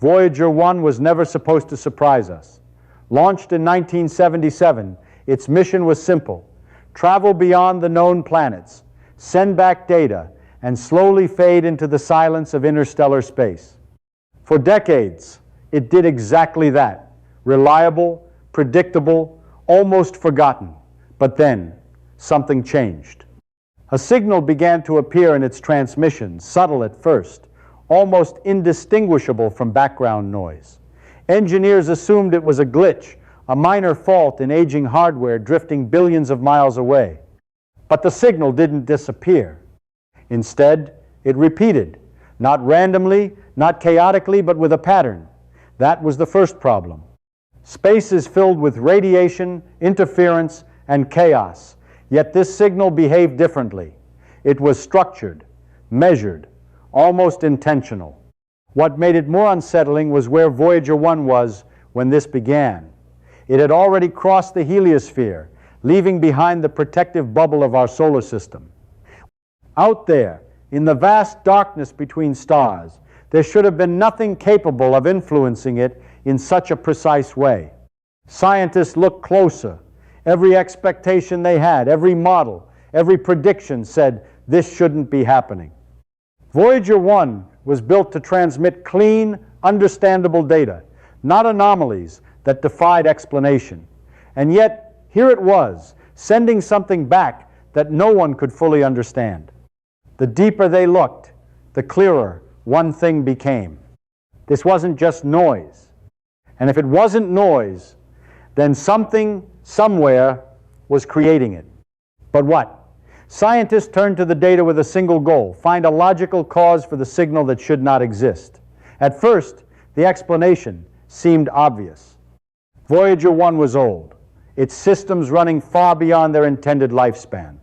Voyager 1 was never supposed to surprise us. Launched in 1977, its mission was simple: travel beyond the known planets, send back data, and slowly fade into the silence of interstellar space. For decades, it did exactly that: reliable, predictable, almost forgotten. But then, something changed. A signal began to appear in its transmission, subtle at first, almost indistinguishable from background noise. Engineers assumed it was a glitch, a minor fault in aging hardware drifting billions of miles away. But the signal didn't disappear. Instead, it repeated, not randomly, not chaotically, but with a pattern. That was the first problem. Space is filled with radiation, interference, and chaos, yet this signal behaved differently. It was structured, measured, almost intentional. What made it more unsettling was where Voyager 1 was when this began. It had already crossed the heliosphere, leaving behind the protective bubble of our solar system. Out there, in the vast darkness between stars, there should have been nothing capable of influencing it in such a precise way. Scientists looked closer. Every expectation they had, every model, every prediction said this shouldn't be happening. Voyager 1 was built to transmit clean, understandable data, not anomalies that defied explanation. And yet, here it was, sending something back that no one could fully understand. The deeper they looked, the clearer one thing became. This wasn't just noise. And if it wasn't noise, then something, somewhere, was creating it. But what? Scientists turned to the data with a single goal: find a logical cause for the signal that should not exist. At first, the explanation seemed obvious. Voyager 1 was old, its systems running far beyond their intended lifespan.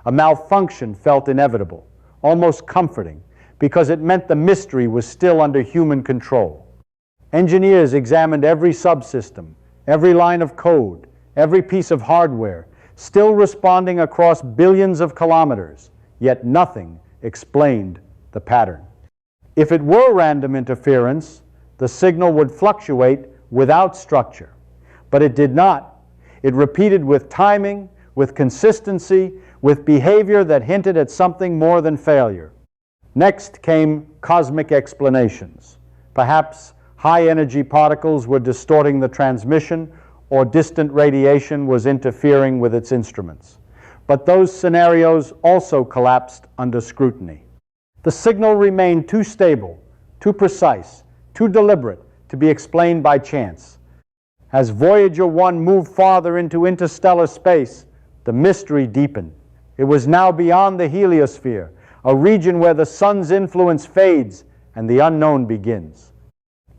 A malfunction felt inevitable, almost comforting, because it meant the mystery was still under human control. Engineers examined every subsystem, every line of code, every piece of hardware, still responding across billions of kilometers, yet nothing explained the pattern. If it were random interference, the signal would fluctuate without structure. But it did not. It repeated with timing, with consistency, with behavior that hinted at something more than failure. Next came cosmic explanations. Perhaps high-energy particles were distorting the transmission, or distant radiation was interfering with its instruments. But those scenarios also collapsed under scrutiny. The signal remained too stable, too precise, too deliberate to be explained by chance. As Voyager 1 moved farther into interstellar space, the mystery deepened. It was now beyond the heliosphere, a region where the sun's influence fades and the unknown begins.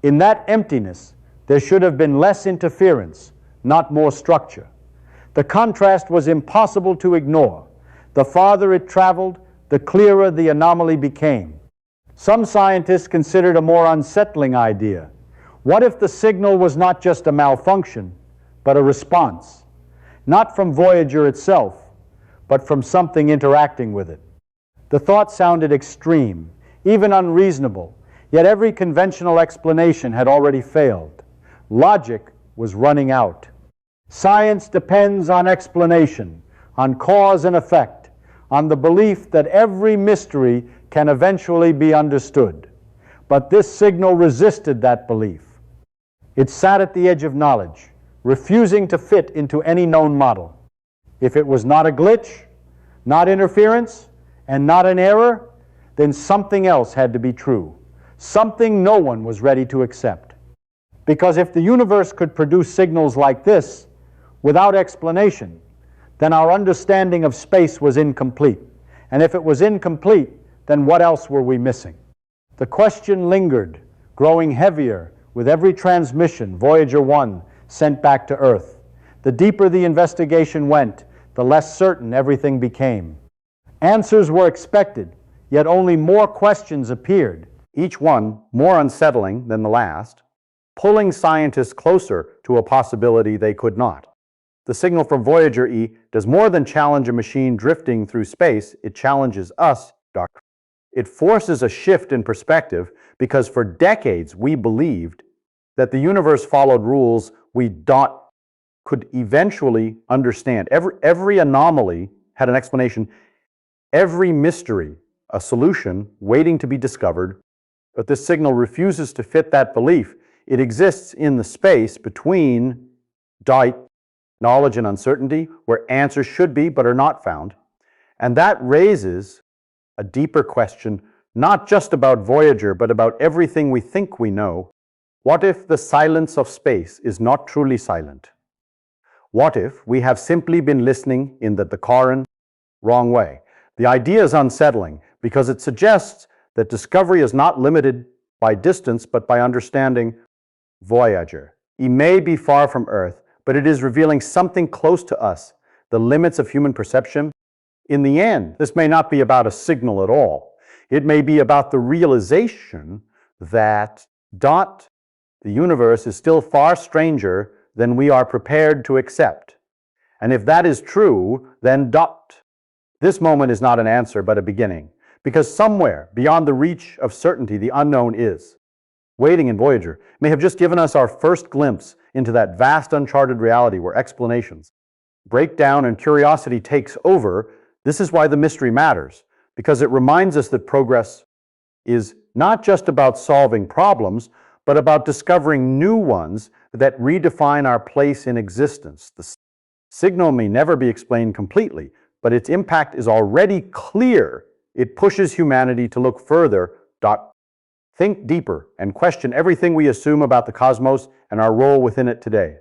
In that emptiness, there should have been less interference, not more structure. The contrast was impossible to ignore. The farther it traveled, the clearer the anomaly became. Some scientists considered a more unsettling idea. What if the signal was not just a malfunction, but a response? Not from Voyager itself, but from something interacting with it. The thought sounded extreme, even unreasonable, yet every conventional explanation had already failed. Logic was running out. Science depends on explanation, on cause and effect, on the belief that every mystery can eventually be understood. But this signal resisted that belief. It sat at the edge of knowledge, refusing to fit into any known model. If it was not a glitch, not interference, and not an error, then something else had to be true, something no one was ready to accept. Because if the universe could produce signals like this, without explanation, then our understanding of space was incomplete. And if it was incomplete, then what else were we missing? The question lingered, growing heavier with every transmission Voyager 1 sent back to Earth. The deeper the investigation went, the less certain everything became. Answers were expected, yet only more questions appeared, each one more unsettling than the last, pulling scientists closer to a possibility they could not. The signal from Voyager E does more than challenge a machine drifting through space, it challenges us, Dr. It forces a shift in perspective because for decades we believed that the universe followed rules we could eventually understand. Every anomaly had an explanation, every mystery a solution waiting to be discovered, but this signal refuses to fit that belief. It exists in the space between doubt, knowledge, and uncertainty, where answers should be but are not found. And that raises a deeper question, not just about Voyager, but about everything we think we know. What if the silence of space is not truly silent? What if we have simply been listening in the Dakaran wrong way? The idea is unsettling because it suggests that discovery is not limited by distance but by understanding. Voyager. It may be far from Earth, but it is revealing something close to us, the limits of human perception. In the end, this may not be about a signal at all. It may be about the realization that the universe is still far stranger than we are prepared to accept. And if that is true, then this moment is not an answer but a beginning. Because somewhere beyond the reach of certainty, the unknown is. Waiting in Voyager may have just given us our first glimpse into that vast uncharted reality where explanations break down and curiosity takes over. This is why the mystery matters, because it reminds us that progress is not just about solving problems, but about discovering new ones that redefine our place in existence. The signal may never be explained completely, but its impact is already clear. It pushes humanity to look further, think deeper, and question everything we assume about the cosmos and our role within it today.